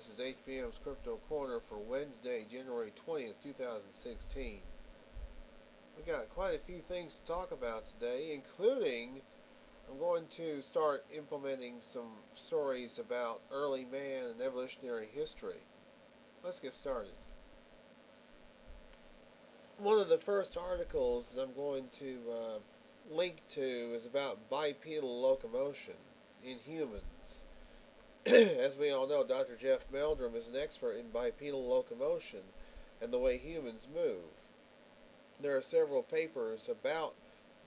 This is HBM's Crypto-Corner for Wednesday, January 20th, 2016. We got quite a few things to talk about today, including I'm going to start implementing some stories about early man and evolutionary history. Let's get started. One of the first articles that I'm going to link to is about bipedal locomotion in humans. As we all know, Dr. Jeff Meldrum is an expert in bipedal locomotion and the way humans move. There are several papers about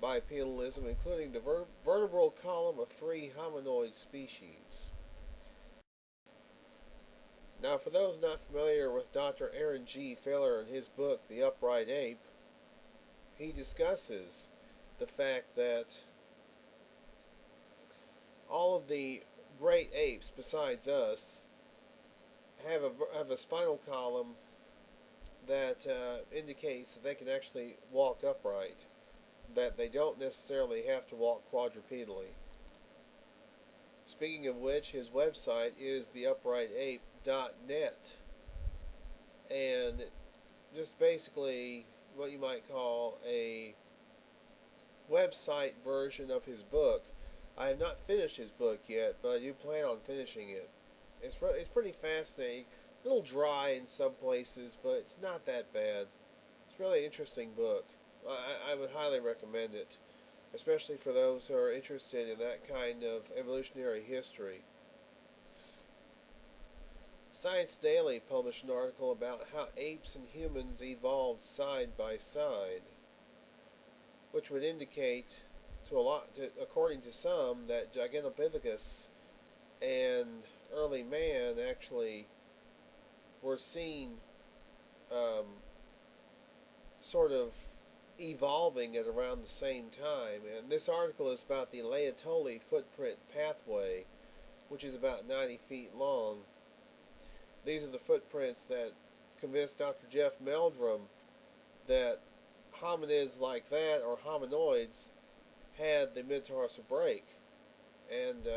bipedalism, including the vertebral column of 3 hominoid species. Now, for those not familiar with Dr. Aaron G. Feller and his book, The Upright Ape, he discusses the fact that all of the great apes besides us have a spinal column that indicates that they can actually walk upright, that they don't necessarily have to walk quadrupedally. Speaking of which, his website is theuprightape.net, and just basically what you might call a website version of his book. I have not finished his book yet, but I do plan on finishing it. It's pretty fascinating. A little dry in some places, but it's not that bad. It's a really interesting book. I would highly recommend it, especially for those who are interested in that kind of evolutionary history. Science Daily published an article about how apes and humans evolved side by side, which would indicate according to some, that Gigantopithecus and early man actually were seen sort of evolving at around the same time. And this article is about the Laetoli footprint pathway, which is about 90 feet long. These are the footprints that convinced Dr. Jeff Meldrum that hominids like that, or hominoids, had the metatarsal break, and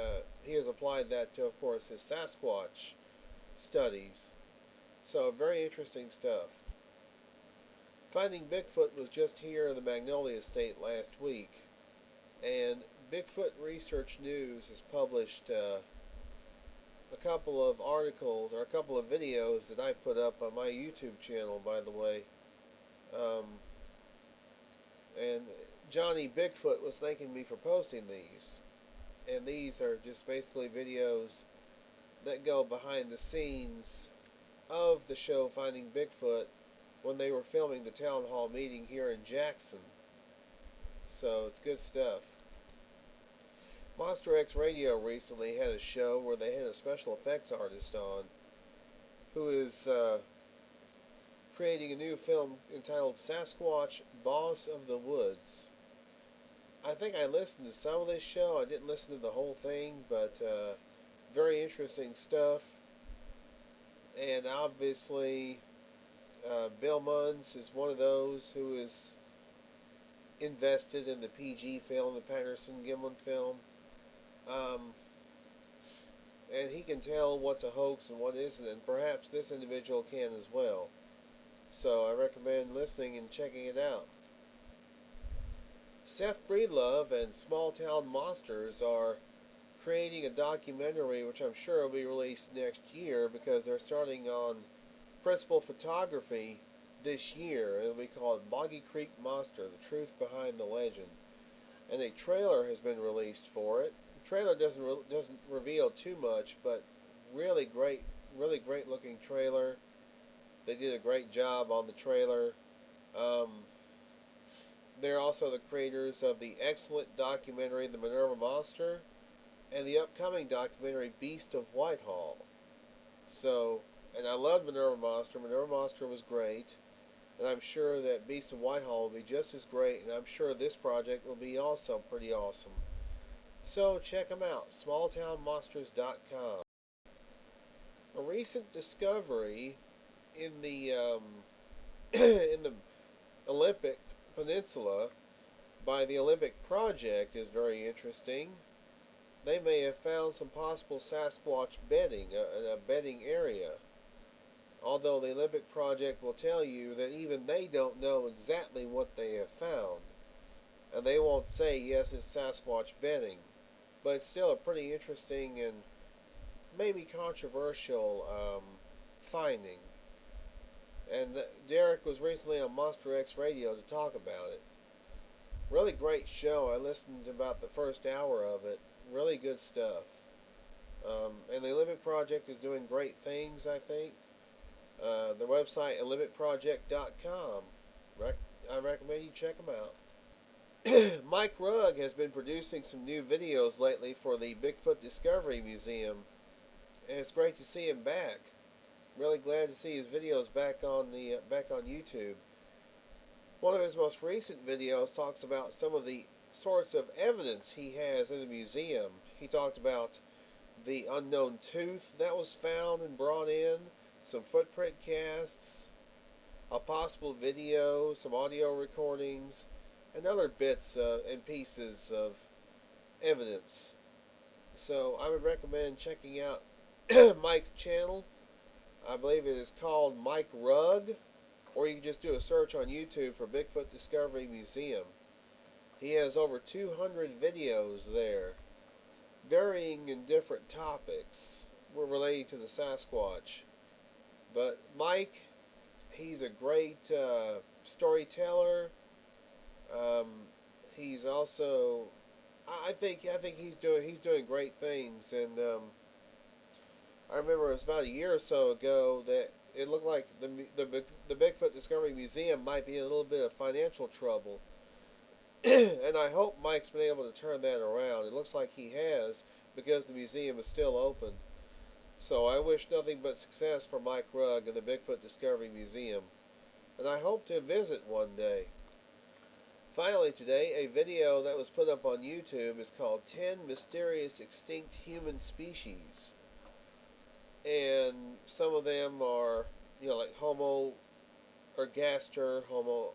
he has applied that to, of course, his Sasquatch studies. So very interesting stuff. Finding Bigfoot was just here in the Magnolia State last week, and Bigfoot Research News has published a couple of articles, or a couple of videos that I put up on my YouTube channel, by the way. And Johnny Bigfoot was thanking me for posting these. And these are just basically videos that go behind the scenes of the show Finding Bigfoot when they were filming the town hall meeting here in Jackson. So it's good stuff. Monster X Radio recently had a show where they had a special effects artist on who is creating a new film entitled Sasquatch Boss of the Woods. I think I listened to some of this show. I didn't listen to the whole thing, but very interesting stuff. And obviously, Bill Munns is one of those who is invested in the PG film, the Patterson-Gimlin film. And he can tell what's a hoax and what isn't, and perhaps this individual can as well. So I recommend listening and checking it out. Seth Breedlove and Small Town Monsters are creating a documentary which I'm sure will be released next year, because they're starting on principal photography this year. It'll be called Boggy Creek Monster, The Truth Behind the Legend. And a trailer has been released for it. The trailer doesn't reveal too much, but really great looking trailer. They did a great job on the trailer. They're also the creators of the excellent documentary The Minerva Monster and the upcoming documentary Beast of Whitehall. So, and I love Minerva Monster. Minerva Monster was great, and I'm sure that Beast of Whitehall will be just as great, and I'm sure this project will be also pretty awesome. So check them out, smalltownmonsters.com. A recent discovery in the in the Olympic Peninsula by the Olympic Project is very interesting. they may have found some possible Sasquatch bedding, a bedding area. Although the Olympic Project will tell you that even they don't know exactly what they have found. And they won't say, yes, it's Sasquatch bedding. But it's still a pretty interesting and maybe controversial finding. And Derek was recently on Monster X Radio to talk about it. Really great show. I listened to about the first hour of it. Really good stuff. And the Olympic Project is doing great things, I think. Their website, olympicproject.com. I recommend you check them out. Mike Rugg has been producing some new videos lately for the Bigfoot Discovery Museum, and it's great to see him back. Really glad to see his videos back on YouTube. One of his most recent videos talks about some of the sorts of evidence he has in the museum. He talked about the unknown tooth that was found and brought in, some footprint casts, a possible video, some audio recordings, and other bits and pieces of evidence. So I would recommend checking out Mike's channel. I believe it is called Mike Rugg, or you can just do a search on YouTube for Bigfoot Discovery Museum. He has over 200 videos there, varying in different topics relating to the Sasquatch. But Mike, he's a great storyteller. He's also, I think he's doing great things. And I remember it was about a year or so ago that it looked like the Bigfoot Discovery Museum might be in a little bit of financial trouble. And I hope Mike's been able to turn that around. It looks like he has, because the museum is still open. So I wish nothing but success for Mike Rugg and the Bigfoot Discovery Museum. And I hope to visit one day. Finally today, a video that was put up on YouTube is called 10 Mysterious Extinct Human Species. And some of them are, like Homo ergaster, Homo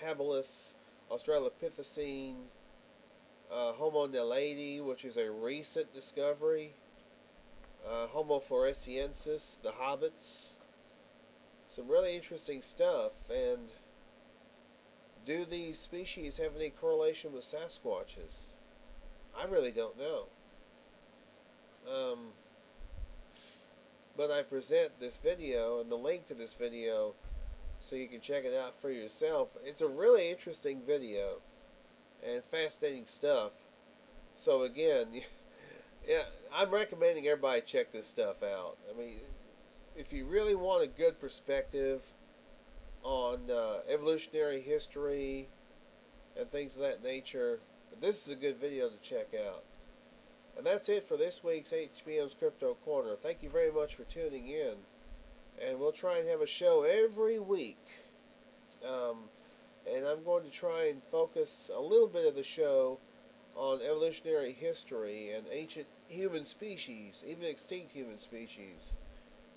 habilis, Australopithecine, Homo naledi, which is a recent discovery, Homo floresiensis, the hobbits. Some really interesting stuff. And do these species have any correlation with Sasquatches? I really don't know. But I present this video and the link to this video so you can check it out for yourself. It's a really interesting video and fascinating stuff. So again, yeah, I'm recommending everybody check this stuff out. I mean, if you really want a good perspective on evolutionary history and things of that nature, this is a good video to check out. And that's it for this week's HBM's Crypto Corner. Thank you very much for tuning in. And we'll try and have a show every week. And I'm going to try and focus a little bit of the show on evolutionary history and ancient human species, even extinct human species.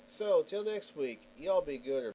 So, till next week, y'all be good.